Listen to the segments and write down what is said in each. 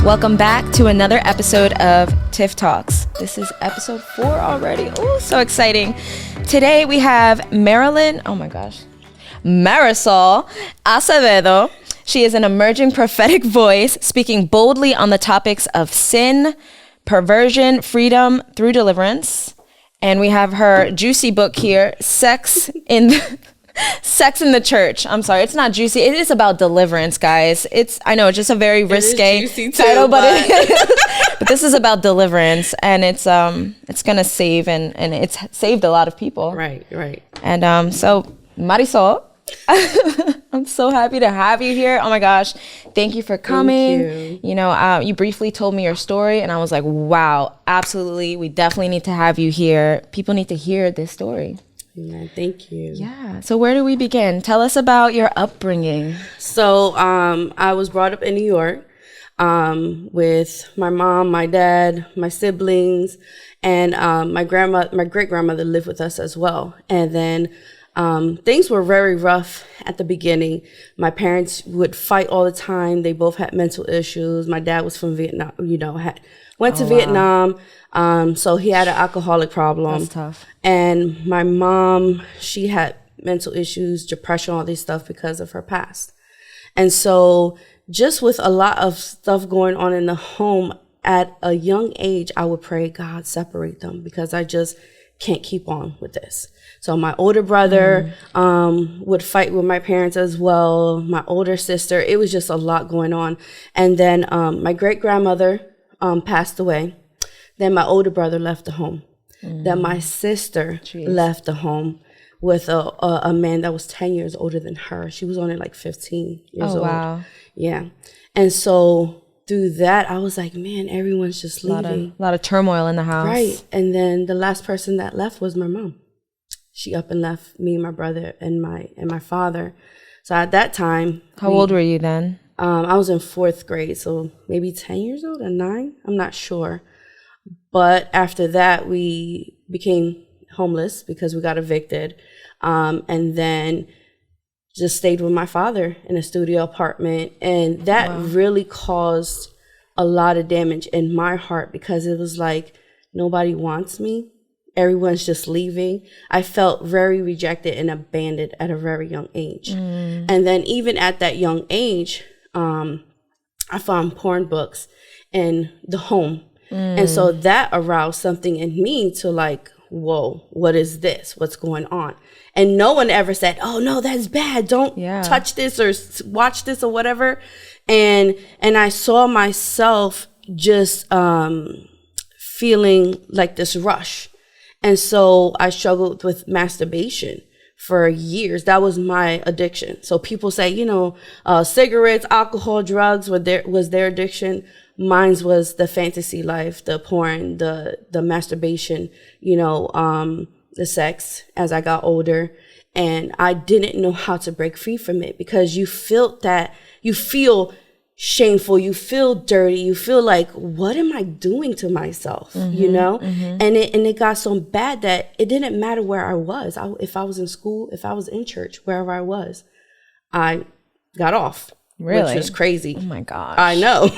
Welcome back to another episode of Tiff Talks. This is episode 4 already. Oh, so exciting. Today we have Marisol Acevedo. She is an emerging prophetic voice speaking boldly on the topics of sin, perversion, freedom through deliverance. And we have her juicy book here, Sex in the Church. I'm sorry, it's not juicy. It is about deliverance, guys. I know it's just a very risque title, but this is about deliverance, and it's gonna save and it's saved a lot of people. Right. And so Marisol, I'm so happy to have you here. Oh my gosh, thank you for coming. Thank you. You briefly told me your story, and I was like, wow, absolutely, we definitely need to have you here. People need to hear this story. Yeah, thank you. Yeah. So where do we begin? Tell us about your upbringing. So I was brought up in New York with my mom, my dad, my siblings, and my great grandmother lived with us as well. And then things were very rough at the beginning. My parents would fight all the time. They both had mental issues. My dad was from Vietnam, went to Vietnam. So he had an alcoholic problem. That's tough. And my mom, she had mental issues, depression, all this stuff because of her past. And so just with a lot of stuff going on in the home at a young age, I would pray, God, separate them, because I just can't keep on with this. So my older brother would fight with my parents as well. My older sister, it was just a lot going on. And then my great grandmother passed away. Then my older brother left the home. Then my sister left the home with a man that was 10 years older than her. She was only like 15 years old. Wow. Yeah. And so through that, I was like, man, everyone's just leaving. A lot of turmoil in the house. Right. And then the last person that left was my mom. She up and left me, my brother, and my father. So at that time. How old were you then? I was in 4th grade, so maybe 10 years old or 9. I'm not sure. But after that, we became homeless because we got evicted. And then just stayed with my father in a studio apartment. And that really caused a lot of damage in my heart, because it was like, nobody wants me. Everyone's just leaving. I felt very rejected and abandoned at a very young age. And then even at that young age, I found porn books in the home. And so that aroused something in me to like, whoa, what is this? What's going on? And no one ever said, oh no, that's bad. Don't touch this or watch this or whatever. And I saw myself just feeling like this rush. And so I struggled with masturbation for years. That was my addiction. So people say, cigarettes, alcohol, drugs was their addiction. Mine was the fantasy life, the porn, the masturbation, the sex as I got older. And I didn't know how to break free from it, because you feel shameful, you feel dirty, you feel like, what am I doing to myself? And it got so bad that it didn't matter where I was. If I was in school, if I was in church, wherever I was, I got off. Really? Which was crazy. Oh my gosh. I know.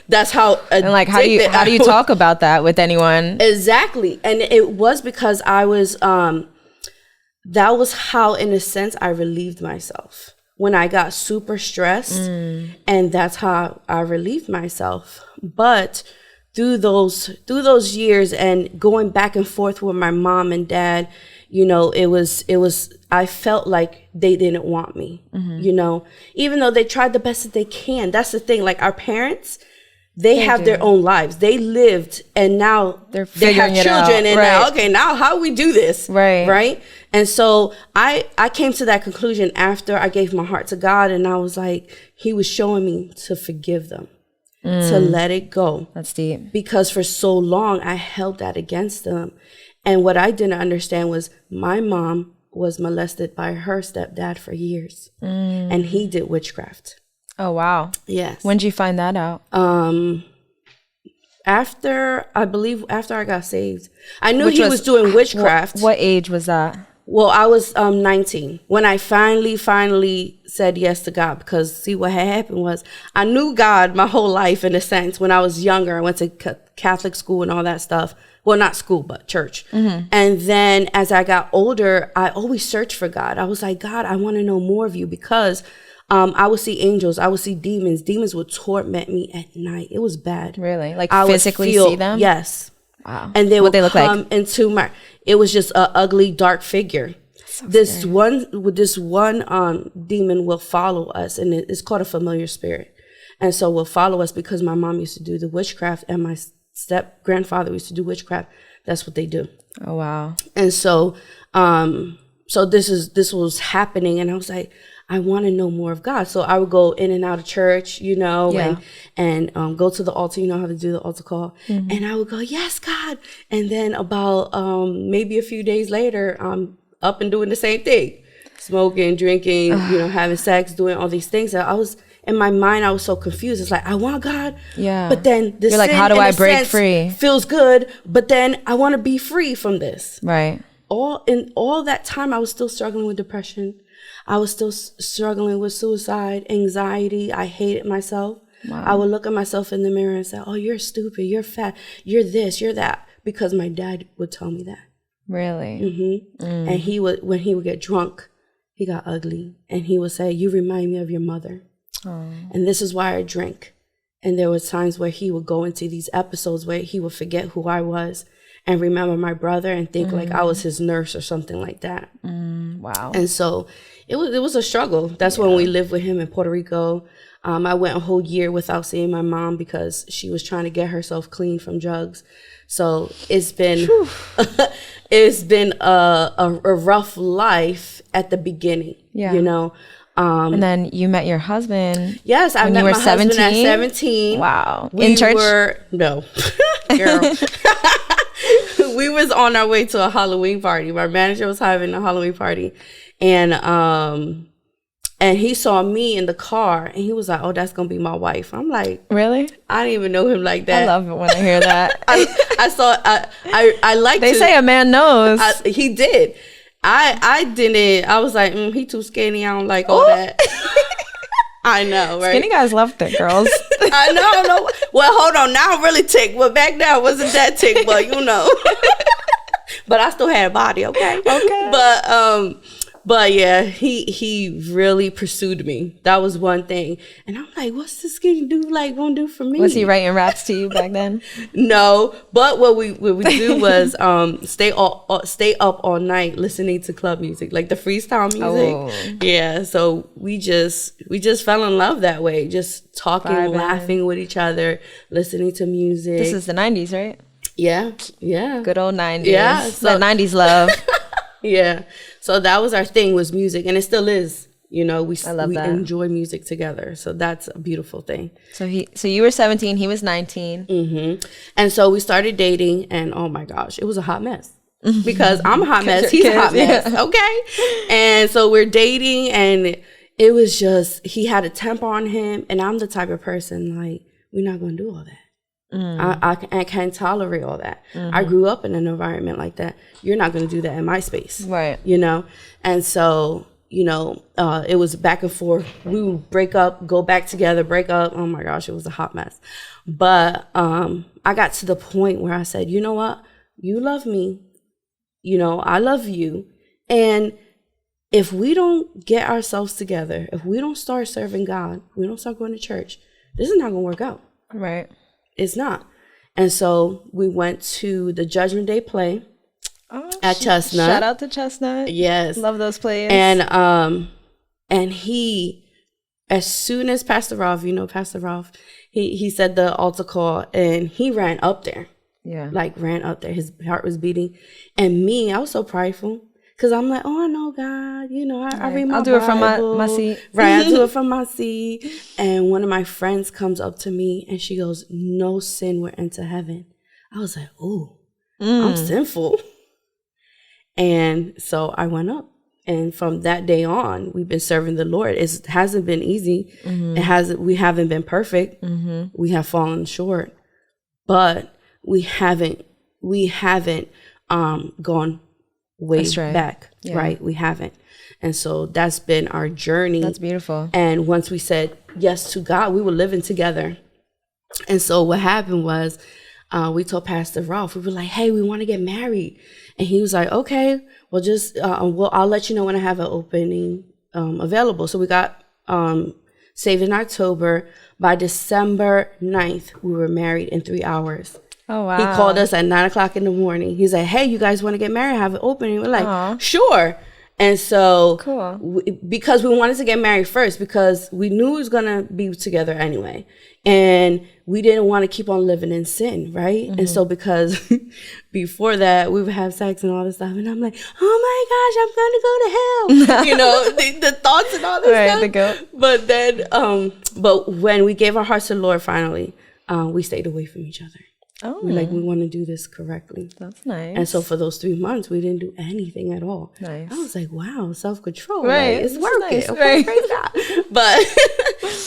That's how. And like, how do you talk about that with anyone? Exactly. And it was because I was, that was how, in a sense, I relieved myself when I got super stressed. And that's how I relieved myself. But through those years and going back and forth with my mom and dad, it was, I felt like they didn't want me, even though they tried the best that they can. That's the thing. Like, our parents, they have their own lives. They lived, and now they have children. And now how do we do this? Right. And so I came to that conclusion after I gave my heart to God, and I was like, he was showing me to forgive them, to let it go. That's deep. Because for so long I held that against them. And what I didn't understand was my mom was molested by her stepdad for years. And he did witchcraft. Oh, wow. Yes. When did you find that out? After I got saved. I knew he was doing witchcraft. What age was that? Well, I was 19 when I finally said yes to God, because see, what had happened was I knew God my whole life in a sense. When I was younger, I went to Catholic school and all that stuff. Well, not school, but church. And then as I got older, I always searched for God. I was like, God, I want to know more of you, because I would see angels. I would see demons. Demons would torment me at night. It was bad. Really? Like I physically would feel, see them? Yes. Wow. And they What'd would they look come like? into my, it was just an ugly, dark figure. So This scary. one demon will follow us, and it's called a familiar spirit. And so will follow us because my mom used to do the witchcraft and my step grandfather used to do witchcraft. That's what they do. Oh, wow. And so, so this was happening, and I was like, I want to know more of God. So I would go in and out of church, you know, Yeah. and go to the altar. You know how to do the altar call, and I would go, yes, God. And then about maybe a few days later, I'm up and doing the same thing, smoking, drinking, you know, having sex, doing all these things. I was in my mind, I was so confused. It's like, I want God, Yeah. but then the You're like, sin, how do in I a break sense, free? feels good, but then I want to be free from this. Right. All that time, I was still struggling with depression. I was still struggling with suicide, anxiety. I hated myself. Wow. I would look at myself in the mirror and say, oh, you're stupid, you're fat, you're this, you're that, because my dad would tell me that. Really? And he would, when he would get drunk, he got ugly, and he would say, you remind me of your mother. Oh. And this is why I drink. And there were times where he would go into these episodes where he would forget who I was and remember my brother and think like I was his nurse or something like that. Wow. And so it was a struggle. That's when we lived with him in Puerto Rico. I went a whole year without seeing my mom because she was trying to get herself clean from drugs. So it's been it's been a rough life at the beginning. Yeah. You know. And then you met your husband. Yes, I when met you were my husband 17? at 17. Wow. We In church? no, girl. We was on our way to a Halloween party. My manager was having a Halloween party, and he saw me in the car, and he was like, "Oh, that's gonna be my wife." I'm like, Really? I didn't even know him like that. I love it when I hear that. I like. They say a man knows. He did. I didn't. I was like, he too skinny. I don't like all that. I know, right? Skinny guys love thick girls. I know. Well, hold on. Now I'm really ticked. But back then I wasn't that ticked, but you know. But I still had a body, okay? Okay. But yeah, he really pursued me. That was one thing. And I'm like, what's this skinny dude like gonna do for me? Was he writing raps to you back then? No, but what we do was stay up all night listening to club music, like the freestyle music. Oh. Yeah, so we just fell in love that way, just talking, Vibing. laughing with each other, listening to music. This is the 90s, right? yeah. Good old 90s. Yeah, The 90s love. Yeah. So that was our thing, was music, and it still is. You know, we love that. enjoy music together. So that's a beautiful thing. So you were 17, he was 19. And so we started dating, and oh my gosh, it was a hot mess. Because I'm a hot mess, he's a hot kids, mess. Okay. And so we're dating, and it was just, he had a temper on him, and I'm the type of person, like, we're not going to do all that. I can't tolerate all that. I grew up in an environment like that. You're not going to do that in my space. Right. You know? And so, you know, it was back and forth. We would break up, go back together, break up. Oh my gosh, it was a hot mess. But I got to the point where I said, you know what? You love me. You know, I love you. And if we don't get ourselves together, if we don't start serving God, we don't start going to church, this is not going to work out. Right. It's not. And so we went to the Judgment Day play at Chestnut. Shout out to Chestnut. Yes. Love those plays. And he, as soon as Pastor Ralph, you know Pastor Ralph, he said the altar call, and he ran up there. Yeah. Like ran up there. His heart was beating. And me, I was so prideful. Because I'm like, oh, I know God. You know, I read my I'll do it from Bible. my seat. Right, I'll do it from my seat. And one of my friends comes up to me, and she goes, no sin will enter heaven. I was like, oh, I'm sinful. And so I went up. And from that day on, we've been serving the Lord. It hasn't been easy. We haven't been perfect. We have fallen short. But we haven't gone way right. back, right? We haven't. And so that's been our journey. That's beautiful. And once we said yes to God, we were living together. And so what happened was we told Pastor Ralph, we were like, hey, we want to get married. And he was like, okay, well, just I'll let you know when I have an opening available. So we got saved in October. By December 9th, we were married in 3 hours. Oh, wow. He called us at 9 o'clock in the morning. He's like, hey, you guys want to get married? I have an opening. We're like, sure. And so cool. Because we wanted to get married first, because we knew we was going to be together anyway. And we didn't want to keep on living in sin, right? And so because before that, we would have sex and all this stuff. And I'm like, oh my gosh, I'm going to go to hell. You know, the thoughts and all this stuff. The guilt. But then, but when we gave our hearts to the Lord finally, we stayed away from each other. Oh. We're like, we want to do this correctly. That's nice. And so for those 3 months, we didn't do anything at all. Nice. I was like, wow, self-control. Right. Like, it's working. Nice. Okay, praise God.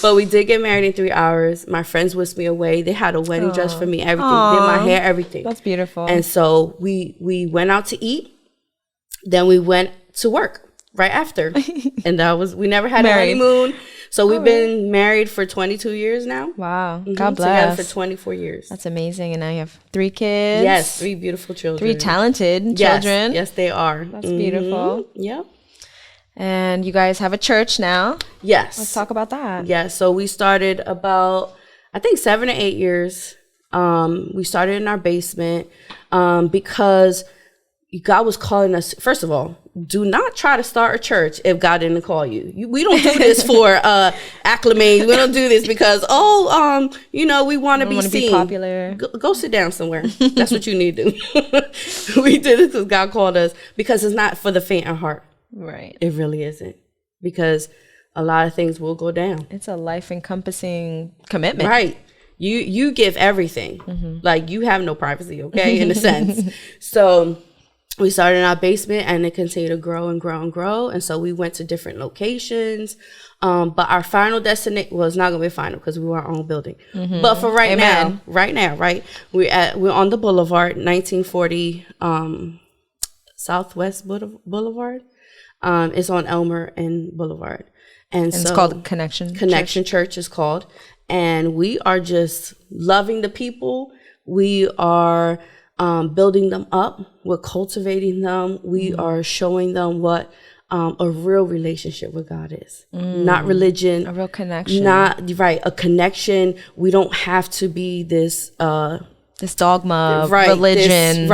But we did get married in 3 hours. My friends whisked me away. They had a wedding dress for me, everything. Did my hair, everything. That's beautiful. And so we went out to eat. Then we went to work right after. And that was, we never had a honeymoon. So we've been married for 22 years now. Wow. God bless. Together for 24 years. That's amazing. And now you have 3 kids. Yes, 3 beautiful children. 3 talented children. Yes, they are. That's beautiful. Yep. And you guys have a church now. Yes. Let's talk about that. Yeah. So we started about, I think, 7 or 8 years. We started in our basement because God was calling us. First of all, do not try to start a church if God didn't call you. We don't do this for acclimate. We don't do this because you know, we want to be seen. Be popular. Go sit down somewhere. That's what you need to do. We did it because God called us, because it's not for the faint of heart. Right. It really isn't, because a lot of things will go down. It's a life encompassing commitment. Right. You give everything. Like, you have no privacy, okay, in a sense. So we started in our basement, and it continued to grow and grow and grow. And so we went to different locations. But our final destination was not going to be final because we were our own building. But for right now, we're on the Boulevard, 1940 Southwest Boulevard. It's on Elmer and Boulevard. And so it's called Connection Church is called. And we are just loving the people. We are building them up. We're cultivating them. We are showing them what a real relationship with God is. Not religion. A real connection. A connection. We don't have to be this dogma of religion.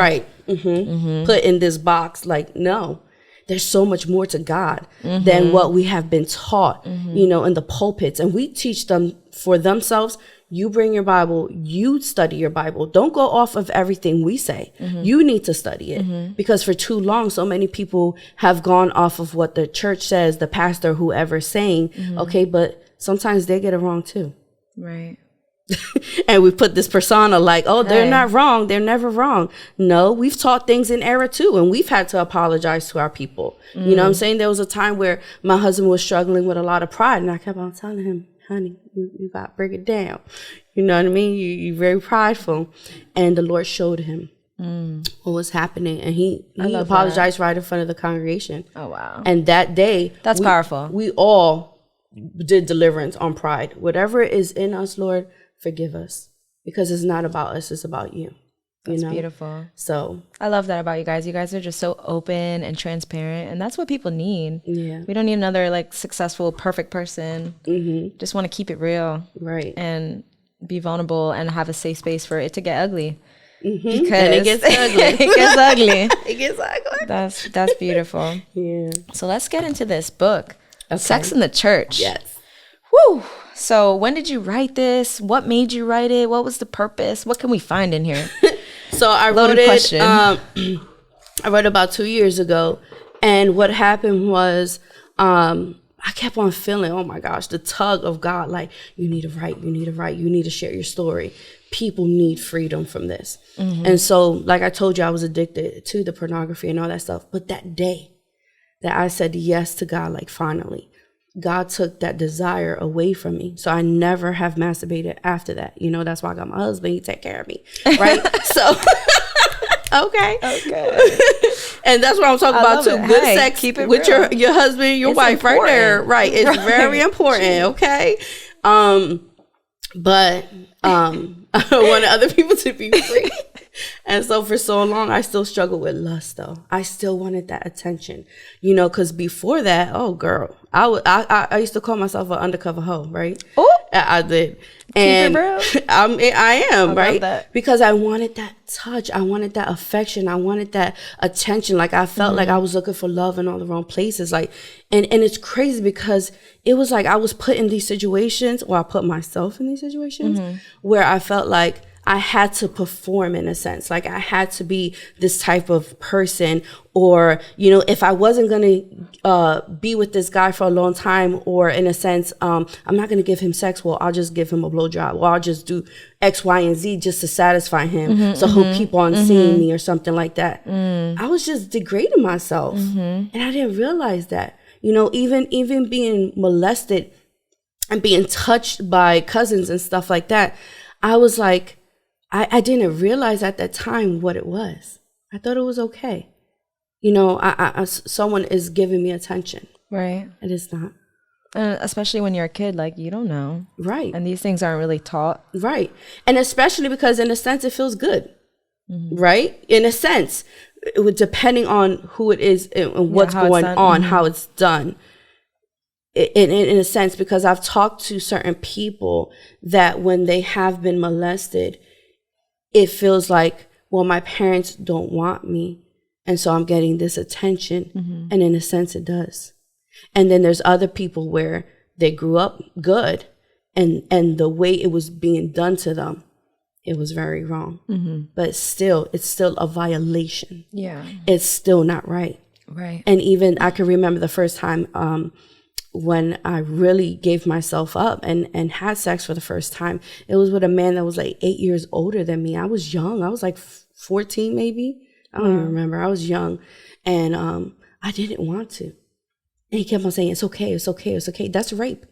Put in this box. Like, no. There's so much more to God than what we have been taught, you know, in the pulpits. And we teach them for themselves. You bring your Bible, you study your Bible. Don't go off of everything we say. You need to study it, because for too long, so many people have gone off of what the church says, the pastor, whoever's saying, okay, but sometimes they get it wrong too. Right. And we put this persona like, oh, they're not wrong. They're never wrong. No, we've taught things in error too. And we've had to apologize to our people. You know what I'm saying? There was a time where my husband was struggling with a lot of pride, and I kept on telling him, honey, you got to break it down. You know what I mean? You're very prideful. And the Lord showed him what was happening. And he apologized right in front of the congregation. Oh, wow. And that day, that's powerful. We all did deliverance on pride. Whatever is in us, Lord, forgive us, because it's not about us, it's about you. That's you know? Beautiful. So I love that about you guys. You guys are just so open and transparent, and that's what people need. Yeah. We don't need another like successful, perfect person. Just want to keep it real. Right. And be vulnerable and have a safe space for it to get ugly. Because and it gets ugly. It gets ugly. It gets ugly. That's beautiful. Yeah. So let's get into this book. Okay. Sex in the Church. Yes. Woo. So when did you write this? What made you write it? What was the purpose? What can we find in here? So I wrote it. I wrote about 2 years ago, and what happened was I kept on feeling, oh my gosh, the tug of God, like, you need to write, you need to write, you need to share your story. People need freedom from this. And so, like I told you, I was addicted to the pornography and all that stuff. But that day that I said yes to God, like, finally, God took that desire away from me. So I never have masturbated after that. You know, that's why I got my husband. He take care of me. Right. So Okay. Okay. And that's what I'm talking about too. It. Good hey, sex keep it with real. your husband, your wife, important. Right there. Right. It's very important. Okay. But I wanted other people to be free. And so for so long, I still struggled with lust, though. I still wanted that attention, because before that, oh, girl, I used to call myself an undercover hoe, right? Oh, I did. And I am, right? That. Because I wanted that touch. I wanted that affection. I wanted that attention. Like, I felt like I was looking for love in all the wrong places. Like, and it's crazy because it was like I was put in these situations, or I put myself in these situations where I felt like I had to perform in a sense. Like, I had to be this type of person, or, if I wasn't going to be with this guy for a long time, or in a sense, I'm not going to give him sex. Well, I'll just give him a blowjob, or I'll just do X, Y, and Z just to satisfy him. So he'll keep on seeing me or something like that. I was just degrading myself. And I didn't realize that, even being molested and being touched by cousins and stuff like that, I was like, I didn't realize at that time what it was. I thought it was okay. Someone is giving me attention. Right. It is not. Especially when you're a kid, like, you don't know. Right. And these things aren't really taught. Right. And especially because in a sense, it feels good. Right. In a sense, depending on who it is and what's going on, how it's done. In a sense, because I've talked to certain people that when they have been molested, it feels like, well, my parents don't want me, and so I'm getting this attention. And in a sense, it does. And then there's other people where they grew up good, and the way it was being done to them, it was very wrong. But it's still a violation. Yeah. It's still not right. Right. And even I can remember the first time when I really gave myself up and had sex for the first time, it was with a man that was like 8 years older than me. I was young. I was like 14 maybe. I don't even remember. I was young. And I didn't want to. And he kept on saying, it's okay, it's okay, it's okay. That's rape.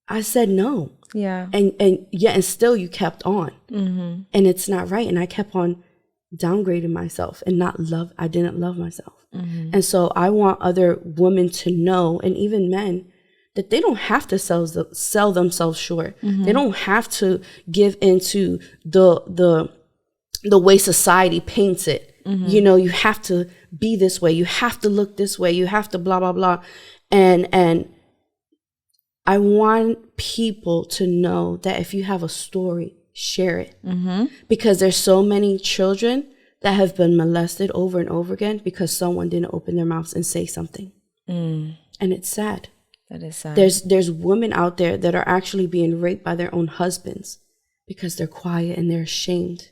I said no. Yeah. And still you kept on. And it's not right. And I kept on downgrading myself and I didn't love myself. And so I want other women to know, and even men, that they don't have to sell themselves short. They don't have to give into the way society paints it. You have to be this way. You have to look this way. You have to blah, blah, blah. And I want people to know that if you have a story, share it. Because there's so many children that have been molested over and over again because someone didn't open their mouths and say something. And it's sad. That is sad. There's women out there that are actually being raped by their own husbands because they're quiet and they're ashamed.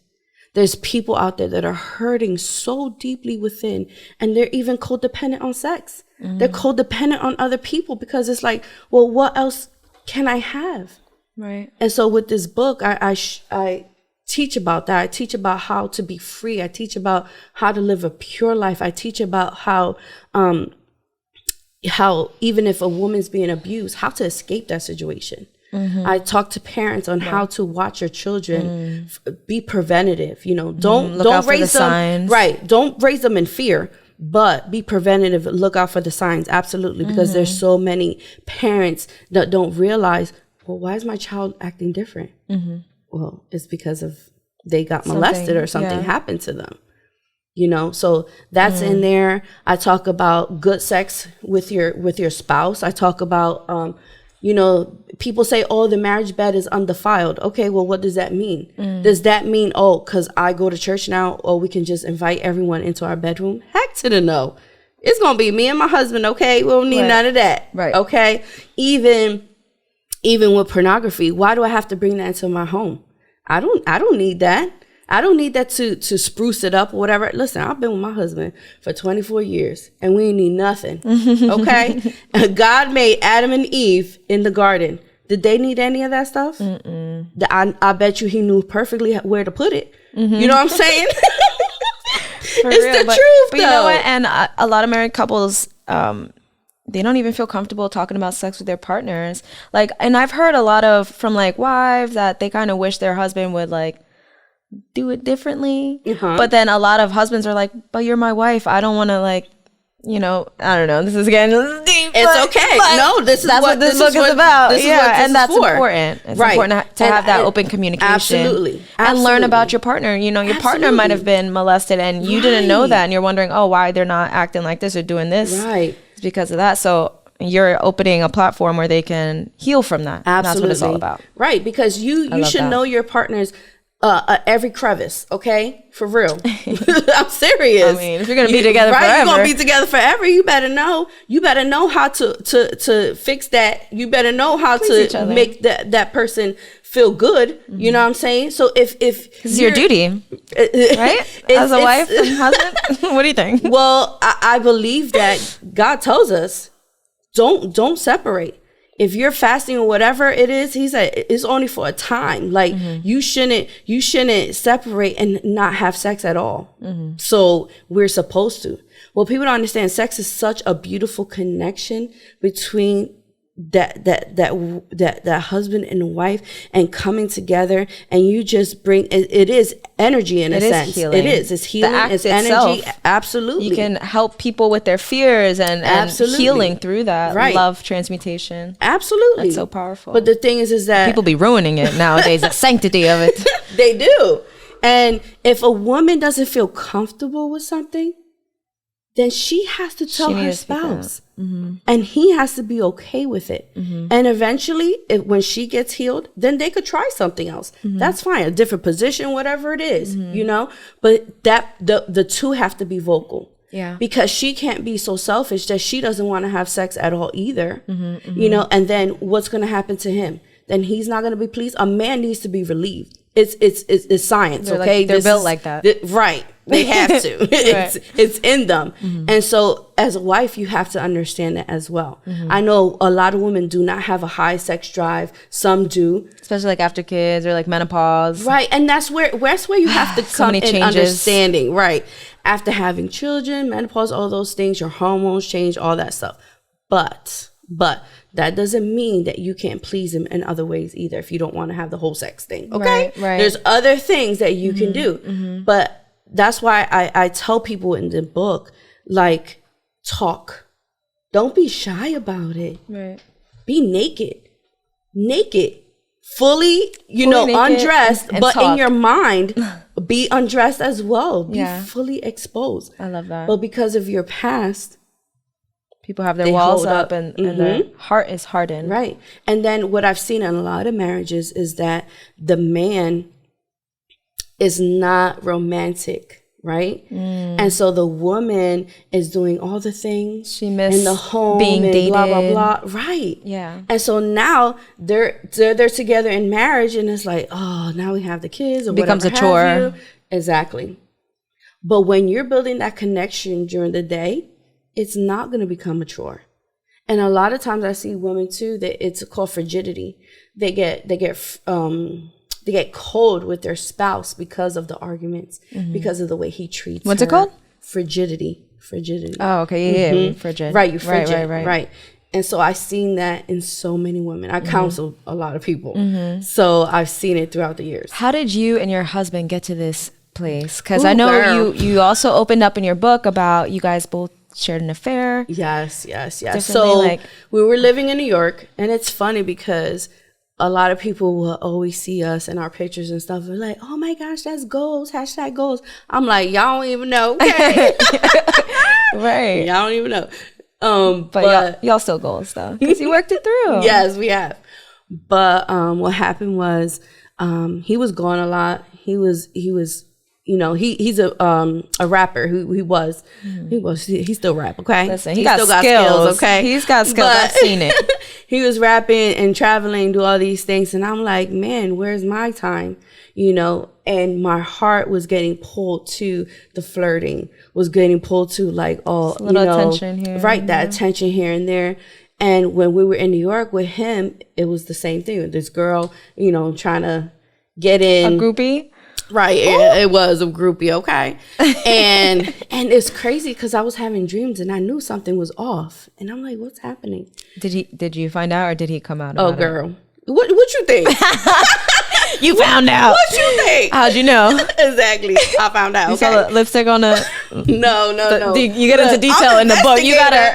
There's people out there that are hurting so deeply within, and they're even codependent on sex. They're codependent on other people because it's like, well, what else can I have? Right. And so with this book, I teach about that. I teach about how to be free. I teach about how to live a pure life. I teach about how even if a woman's being abused, how to escape that situation. I talk to parents on how to watch your children, be preventative. Don't raise them signs. Right. Don't raise them in fear, but be preventative. Look out for the signs. Absolutely, because there's so many parents that don't realize, well, why is my child acting different? Well, it's because of they got molested or something happened to them. So that's in there. I talk about good sex with your spouse. I talk about, people say, oh, the marriage bed is undefiled. Okay, well, what does that mean? Does that mean, oh, because I go to church now, oh, we can just invite everyone into our bedroom? Heck to the no. It's going to be me and my husband, okay? We don't need none of that, okay? Even with pornography, why do I have to bring that into my home? I don't need that. I don't need that to spruce it up or whatever. Listen, I've been with my husband for 24 years and we ain't need nothing. Okay? God made Adam and Eve in the garden. Did they need any of that stuff? I bet you he knew perfectly where to put it. You know what I'm saying? It's real, the truth, but you know what? And a lot of married couples, they don't even feel comfortable talking about sex with their partners. Like, and I've heard a lot from like wives that they kind of wish their husband would like do it differently. But then a lot of husbands are like, but you're my wife. I don't want to like, I don't know. This is getting deep. It's okay. No, that's what this book is about. And that's important. It's important to have that open communication. Absolutely. And learn about your partner. Your partner might have been molested and you didn't know that. And you're wondering, why they're not acting like this or doing this. Right. It's because of that. So you're opening a platform where they can heal from that. Absolutely. And that's what it's all about. Right. Because you should know your partner's every crevice, okay? For real. I'm serious. I mean, if you're gonna be together forever, you're gonna be together forever. You better know. You better know how to fix that. You better know how to make that person feel good. You know what I'm saying? So if it's your duty, right? As a wife and husband, what do you think? Well, I believe that God tells us don't separate. If you're fasting or whatever it is, he said it's only for a time. Like you shouldn't separate and not have sex at all. So we're supposed to. Well, people don't understand sex is such a beautiful connection between that husband and wife and coming together, and you just bring it is energy in a sense. Healing. It's healing. It's energy. Absolutely. You can help people with their fears and healing through that love transmutation. Absolutely. That's so powerful. But the thing is that people be ruining it nowadays, the sanctity of it. They do. And if a woman doesn't feel comfortable with something, then she has to tell her spouse. And he has to be okay with it. And eventually, when she gets healed, then they could try something else. That's fine. A different position, whatever it is, But the two have to be vocal. Yeah. Because she can't be so selfish that she doesn't want to have sex at all either. And then what's going to happen to him? Then he's not going to be pleased. A man needs to be relieved. It's science, okay? They're built like that. Right. They have to. It's in them. And so as a wife, you have to understand that as well. I know a lot of women do not have a high sex drive. Some do. Especially like after kids or like menopause. Right. And that's where you have to come in understanding. Right. After having children, menopause, all those things, your hormones change, all that stuff. But that doesn't mean that you can't please him in other ways either if you don't want to have the whole sex thing. Okay? Right. There's other things that you can do. But that's why I tell people in the book, like, talk. Don't be shy about it. Right. Be naked. Fully undressed, but talk. In your mind, be undressed as well. Be fully exposed. I love that. But because of your past, people have their walls up and their heart is hardened. Right. And then what I've seen in a lot of marriages is that the man is not romantic, right? And so the woman is doing all the things she missed in the home being and dated. blah, blah, blah. Right. Yeah. And so now they're together in marriage and it's like, oh, now we have the kids or it becomes whatever a chore. have you. Exactly. But when you're building that connection during the day, it's not going to become a chore. And a lot of times I see women too that it's called frigidity. They get cold with their spouse because of the arguments, because of the way he treats What's her. it called? Frigidity. Oh, okay. Yeah. Frigid. Right. You're frigid. Right. And so I've seen that in so many women. I counsel a lot of people. So I've seen it throughout the years. How did you and your husband get to this place? Because I know you also opened up in your book about you guys both shared an affair. Yes. So we were living in New York, and it's funny because a lot of people will always see us in our pictures and stuff. They're like, oh my gosh, that's goals, #goals. I'm like, y'all don't even know. Okay? Right. Y'all don't even know. But y'all still goals though, because you worked it through. Yes, we have. But what happened was he was gone a lot. He was he's a rapper he still rap, okay? Listen, he got still skills, okay? He's got skills. I've seen it. He was rapping and traveling, do all these things, and I'm like, man, where's my time? And my heart was getting pulled to the flirting, was getting pulled to like all attention here, right? That attention here and there. And when we were in New York with him, it was the same thing with this girl, trying to get in a groupie. Right, it was a groupie, okay? And it's crazy because I was having dreams and I knew something was off. And I'm like, what's happening? Did you find out or did he come out about it? Girl. What you think? You found out. What you think? How'd you know? Exactly. I found out. You saw the lipstick on the... No. You get into detail in the book. You gotta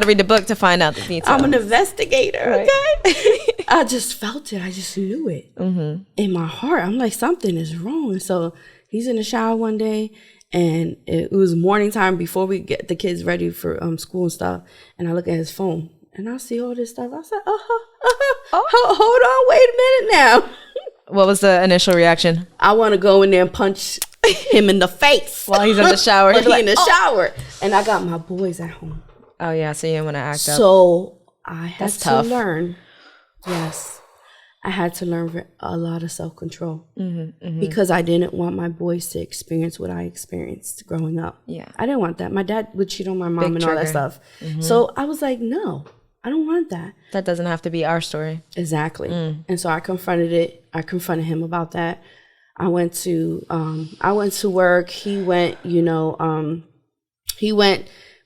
read the book to find out the details. I'm an investigator, Right. okay? I just felt it. I just knew it. In my heart. I'm like, something is wrong. And so he's in the shower one day, and it was morning time before we get the kids ready for school and stuff. And I look at his phone, and I see all this stuff. I said, hold on, wait a minute now. What was the initial reaction? I want to go in there and punch him in the face. While he's in the shower. While he's in the shower. And I got my boys at home. Oh, yeah, so you didn't want to act up. So I had That's to tough. learn. Yes. I had to learn a lot of self-control. Because I didn't want my boys to experience what I experienced growing up. Yeah. I didn't want that. My dad would cheat on my mom Big and all that trigger. stuff. So I was like, no, I don't want that. That doesn't have to be our story. Exactly. And so I confronted it. I confronted him about that. I went to work. He went,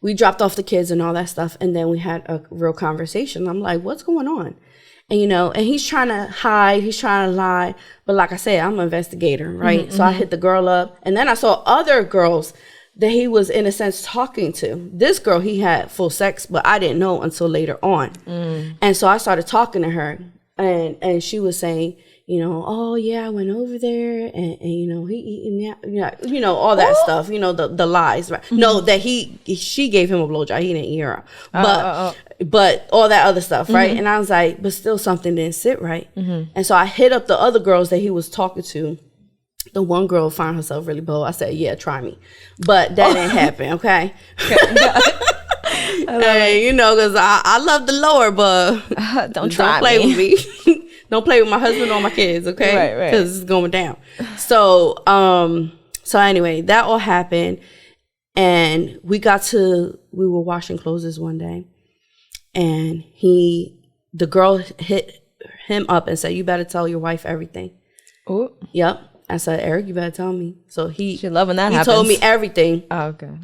we dropped off the kids and all that stuff. And then we had a real conversation. I'm like, what's going on? And, and he's trying to hide. He's trying to lie. But like I said, I'm an investigator, right? So I hit the girl up. And then I saw other girls that he was, in a sense, talking to. This girl, he had full sex, but I didn't know until later on. And so I started talking to her. And she was saying, oh yeah, I went over there and he eating me out, all that stuff, the lies, right? No, that she gave him a blowjob, he didn't eat her out, but all that other stuff, right? And I was like, but still something didn't sit right. And so I hit up the other girls that he was talking to. The one girl found herself really bold. I said, yeah, try me, but that didn't happen. Okay. Hey, because I love the Lord, but Don't play with me. Don't play with my husband or my kids, okay? Right. Because it's going down. So anyway, that all happened, and we were washing clothes this one day, and the girl hit him up and said, "You better tell your wife everything." Ooh. Yep. I said, "Eric, you better tell me." So She love when that happens. He told me everything. Oh, okay.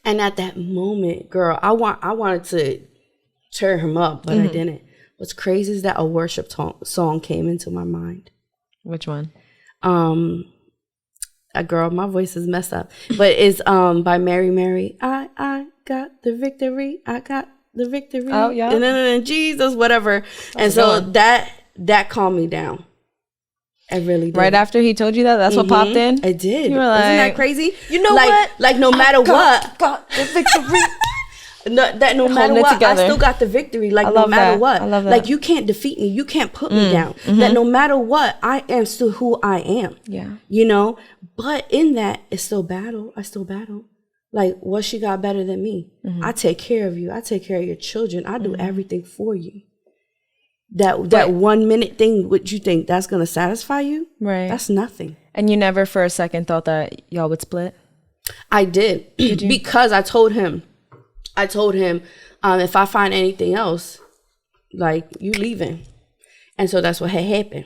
And at that moment, girl, I wanted to tear him up, but I didn't. What's crazy is that a worship song came into my mind. Which one? Girl, my voice is messed up, but it's by Mary. I got the victory. I got the victory. Oh yeah. And then Jesus, whatever. And so that calmed me down. It really did. Right after he told you that, that's what popped in? It did. You were like, isn't that crazy? You know what? Like no matter what. Got the victory. No matter what, together. I still got the victory. Like I no love matter that. what. I love that. Like you can't defeat me. You can't put me down. That no matter what, I am still who I am. Yeah. But in that, it's still battle. I still battle. Like what she got better than me. I take care of you. I take care of your children. I do everything for you. That 1 minute thing, what you think that's gonna satisfy you? Right. That's nothing. And you never for a second thought that y'all would split? I did. Because I told him, if I find anything else, like you leaving. And so that's what had happened.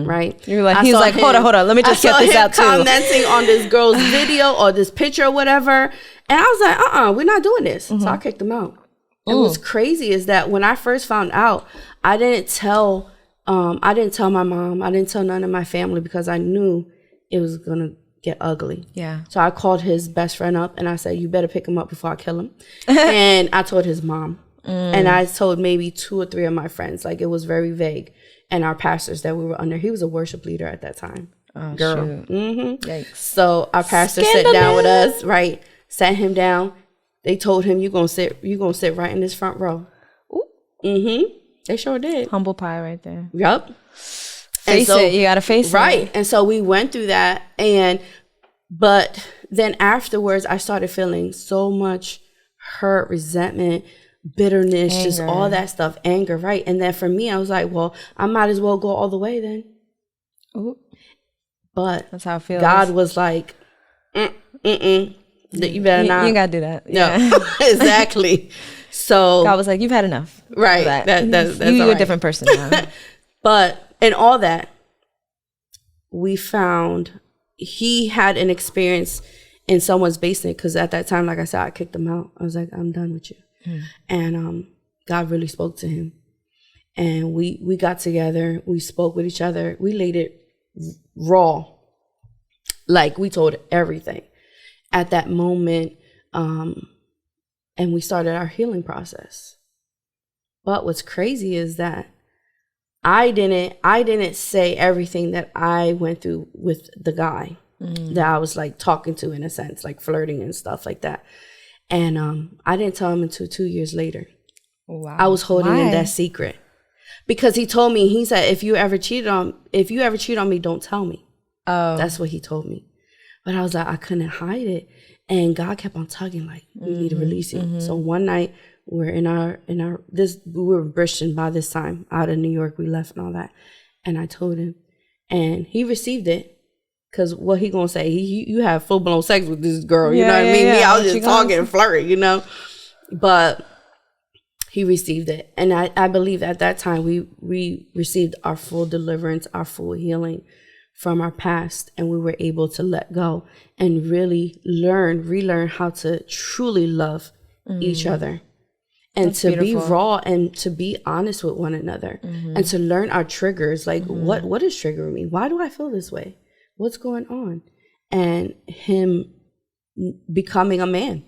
Right? You're like, he was like, hold on, let me just get this out too. Commenting on this girl's video or this picture or whatever. And I was like, we're not doing this. So I kicked him out. And what's crazy is that when I first found out, I didn't tell my mom. I didn't tell none of my family because I knew it was going to get ugly. Yeah. So I called his best friend up and I said, you better pick him up before I kill him. And I told his mom. And I told maybe 2 or 3 of my friends. Like it was very vague. And our pastors that we were under, he was a worship leader at that time. Oh, girl. shoot. Yikes. So our pastor sat down with us, right? Sat him down. They told him, you're gonna sit right in this front row. Ooh. They sure did. Humble pie right there. Yep. Face it. You gotta face it. Right. And so we went through that, but then afterwards I started feeling so much hurt, resentment, bitterness, Anger. just all that stuff, anger, right? And then for me, I was like, well, I might as well go all the way then. Ooh. But That's how it feels. God was like, you better not. You ain't gotta do that. No, Yeah. exactly. So God was like, you've had enough. right. That's You're you're right. a different person now. But in all that, we found he had an experience in someone's basement because at that time, like I said, I kicked him out. I was like, I'm done with you. And God really spoke to him. And we got together, we spoke with each other, we laid it raw. Like, we told everything at that moment. And we started our healing process. But what's crazy is that I didn't say everything that I went through with the guy that I was like talking to, in a sense, like flirting and stuff like that. And I didn't tell him until 2 years later. Wow. I was holding in that secret because he told me, he said, if you ever cheat on me, don't tell me. Oh, that's what he told me. But I was like, I couldn't hide it. And God kept on tugging, like, you need to release it. So one night we're we were in Bristol by this time, out of New York, we left and all that. And I told him, and he received it. Cause what he gonna say? You have full blown sex with this girl, you know what I mean? Me, I was just talking and flirting, you know. But he received it, and I believe at that time we received our full deliverance, our full healing from our past, and we were able to let go and really relearn how to truly love each other, and that's to beautiful. Be raw and to be honest with one another, and to learn our triggers. Like, what is triggering me? Why do I feel this way? What's going on? And him becoming a man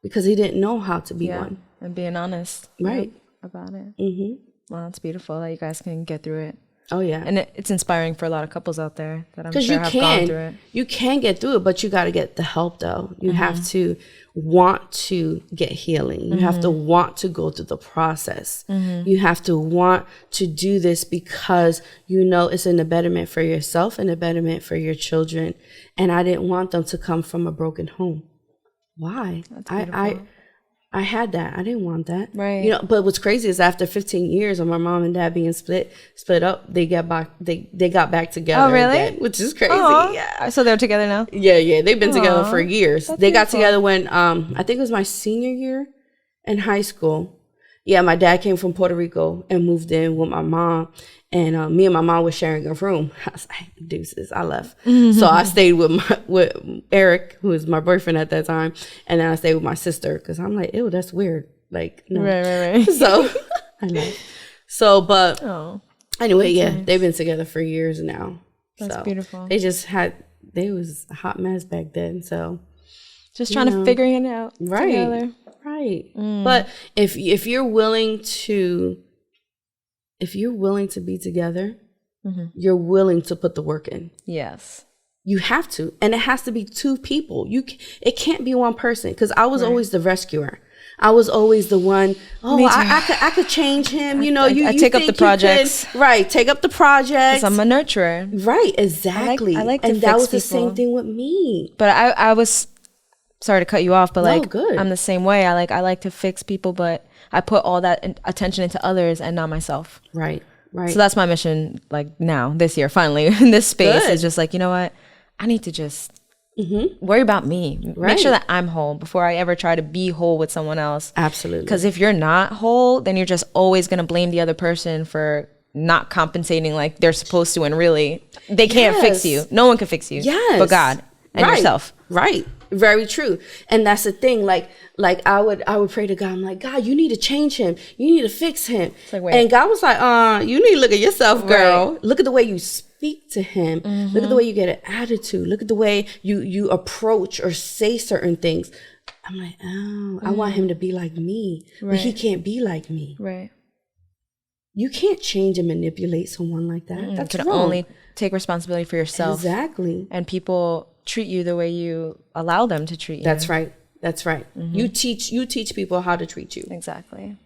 because he didn't know how to be one. And being honest. Right. About it. Well, it's beautiful that you guys can get through it. Oh, yeah. And it's inspiring for a lot of couples out there that I'm sure have gone through it. You can get through it, but you got to get the help, though. You have to want to get healing. You have to want to go through the process. You have to want to do this because you know it's in the betterment for yourself and the betterment for your children. And I didn't want them to come from a broken home. Why? I had that. I didn't want that. Right. You know, but what's crazy is after 15 years of my mom and dad being split up, they got back together. Oh, really? Again, which is crazy. Aww. Yeah. So they're together now? Yeah. They've been together for years. That's they beautiful. got together when I think it was my senior year in high school. Yeah, my dad came from Puerto Rico and moved in with my mom. And me and my mom were sharing a room. I was like, deuces, I left. So I stayed with Eric, who was my boyfriend at that time. And then I stayed with my sister because I'm like, ew, that's weird. Like, no. Right. So I left. So, but anyway, nice. They've been together for years now. That's beautiful. They was a hot mess back then. So just trying to figure it out. Right. Together. Right. But if you're willing to be together, you're willing to put the work in. Yes. You have to. And it has to be two people. It can't be one person. Because I was always the rescuer. I was always the one, I could change him. You know, I take up the projects. Right. Take up the projects. Because I'm a nurturer. Right. Exactly. I like to and fix that was people. The same thing with me. But I was, sorry to cut you off, but good. I'm the same way. I like to fix people, but I put all that attention into others and not myself. Right. So that's my mission, like now, this year, finally, in this space. It's just like, you know what? I need to just worry about me. Right. Make sure that I'm whole before I ever try to be whole with someone else. Absolutely. Because if you're not whole, then you're just always going to blame the other person for not compensating like they're supposed to. And really, they can't fix you. No one can fix you. Yes. But God and yourself. Right. Very true. And that's the thing. Like I would pray to God. I'm like, God, you need to change him. You need to fix him. Like, wait. And God was like, you need to look at yourself, girl. Right. Look at the way you speak to him. Look at the way you get an attitude. Look at the way you approach or say certain things. I'm like, I want him to be like me. Right. But he can't be like me. Right. You can't change and manipulate someone like that. That's you can wrong. only take responsibility for yourself. Exactly. And people treat you the way you allow them to treat you. That's right. You teach people how to treat you. Exactly.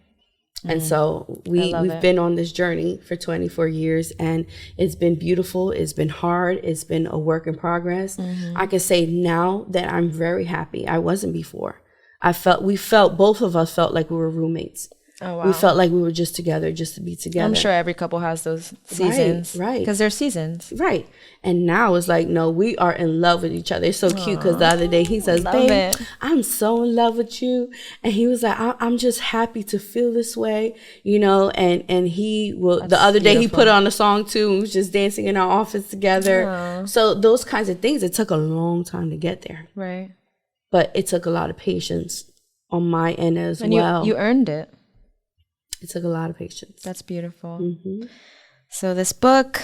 And so we've been on this journey for 24 years, and it's been beautiful. It's been hard. It's been a work in progress. I can say now that I'm very happy. I wasn't before. Both of us felt like we were roommates. Oh, wow. We felt like we were just together, just to be together. I'm sure every couple has those seasons. Right. Because they're seasons. Right. And now it's like, no, we are in love with each other. It's so cute because the other day he says, babe, I'm so in love with you. And he was like, I'm just happy to feel this way, you know, and he will, the other day he put on a song too. We was just dancing in our office together. Aww. So those kinds of things, it took a long time to get there. Right. But it took a lot of patience on my end as well. And you earned it. It took a lot of patience. That's beautiful. So this book.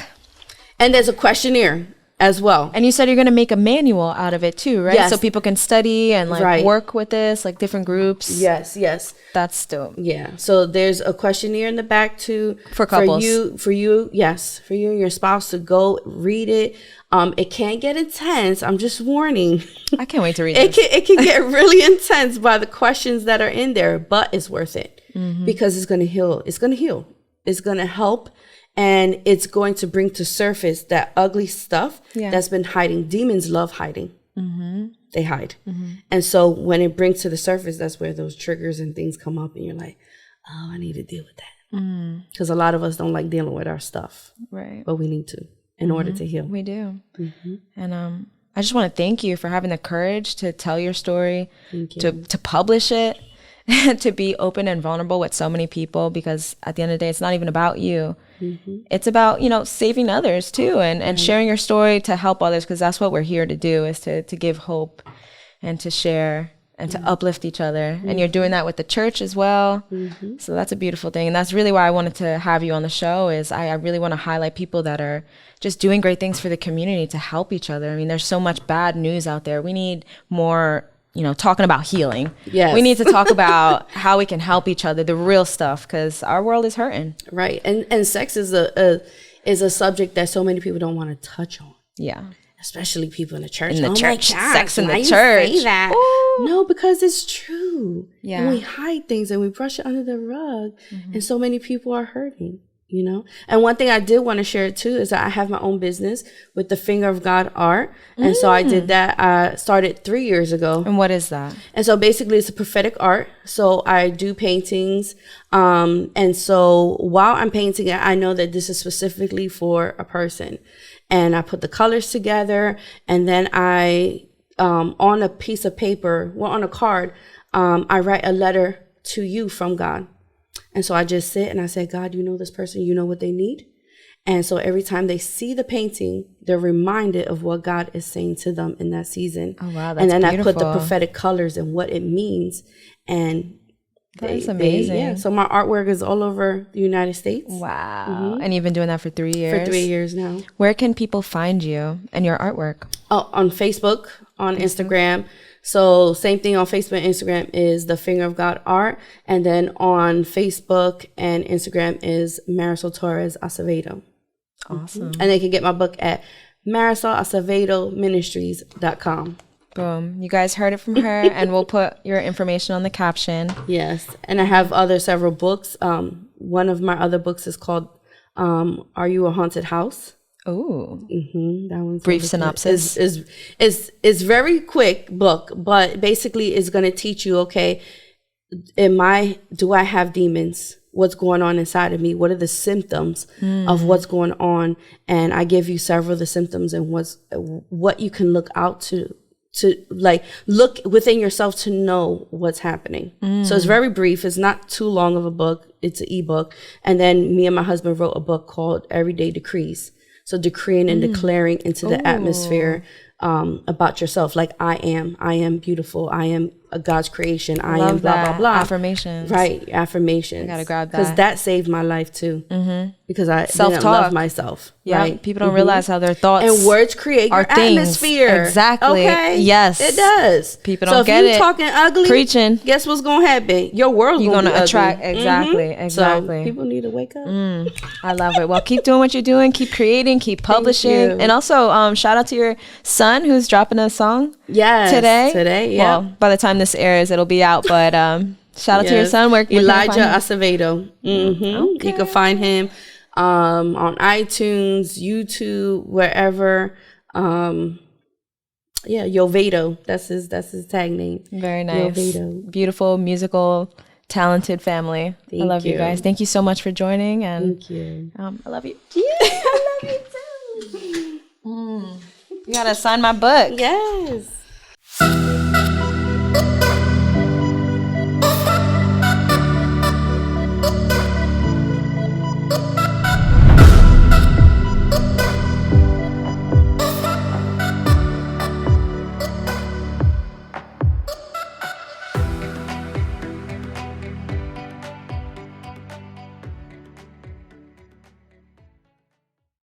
And there's a questionnaire as well. And you said you're going to make a manual out of it too, right? Yes. So people can study and like work with this, like different groups. Yes. That's dope. Yeah. So there's a questionnaire in the back too. For couples. For you and your spouse to go read it. It can get intense. I'm just warning. I can't wait to read it. It can get really intense by the questions that are in there, but it's worth it because it's going to heal. It's going to heal. It's going to help. And it's going to bring to surface that ugly stuff that's been hiding. Demons love hiding. They hide. And so when it brings to the surface, that's where those triggers and things come up. And you're like, oh, I need to deal with that. Because a lot of us don't like dealing with our stuff. Right. But we need to in order to heal. We do. And I just want to thank you for having the courage to tell your story, to publish it, to be open and vulnerable with so many people, because at the end of the day, it's not even about you. It's about, saving others too, and sharing your story to help others, because that's what we're here to do, is to give hope and to share and to uplift each other. And you're doing that with the church as well. So that's a beautiful thing. And that's really why I wanted to have you on the show, is I really want to highlight people that are just doing great things for the community to help each other. I mean, there's so much bad news out there. We need more, talking about healing. Yes. We need to talk about how we can help each other, the real stuff, because our world is hurting. Right. And sex is a subject that so many people don't want to touch on. Yeah. Especially people in the church. In the church. My gosh, sex in the church. Say that? No, because it's true. Yeah. And we hide things and we brush it under the rug. And so many people are hurting. And one thing I did want to share too is that I have my own business with the Finger of God art. And so I did that. I started 3 years ago. And what is that? And so basically it's a prophetic art. So I do paintings. And so while I'm painting it, I know that this is specifically for a person. And I put the colors together, and then I, on a piece of paper, on a card, I write a letter to you from God. And so I just sit and I say, God, you know this person, you know what they need. And so every time they see the painting, they're reminded of what God is saying to them in that season. Oh, wow, that's and then beautiful. I put the prophetic colors and what it means. And that's amazing. So my artwork is all over the United States. Wow. And you've been doing that for 3 years? For 3 years now. Where can people find you and your artwork? Oh, on Facebook, on Instagram. So same thing on Facebook and Instagram is the Finger of God Art. And then on Facebook and Instagram is Marisol Torres-Acevedo. Awesome. And they can get my book at MarisolAcevedoMinistries.com. Boom. You guys heard it from her, and we'll put your information on the caption. Yes. And I have several books. One of my other books is called Are You a Haunted House? Oh. That one's brief synopsis. Is very quick book, but basically it's going to teach you, okay, do I have demons? What's going on inside of me? What are the symptoms of what's going on? And I give you several of the symptoms and what you can look out to like look within yourself to know what's happening. So it's very brief. It's not too long of a book. It's an ebook. And then me and my husband wrote a book called Everyday Decrees. So decreeing and declaring into the atmosphere about yourself. Like I am beautiful. I am a God's creation. I am blah, blah, blah. Affirmations. Right. Affirmations. I gotta grab that. Because that saved my life too. Because I didn't love myself. Yeah. Right? People don't realize how their thoughts and words create your atmosphere. Exactly. Okay. Yes. It does. People don't get it. So if you're talking ugly, preaching, guess what's going to happen? Your world's going to attract. Exactly. Exactly. So people need to wake up. I love it. Well, keep doing what you're doing. Keep creating. Keep publishing. And also, shout out to your son who's dropping a song. Yes. Today. Yeah. Well, by the time this airs, it'll be out. But shout out to your son. Where Elijah Acevedo. Okay. You can find him on iTunes, YouTube, wherever. Yovedo. That's his tag name. Very nice. Yovedo. Beautiful, musical, talented family. I love you guys. Thank you so much for joining. And thank you. I love you. Yeah, I love you too. You gotta sign my book. Yes.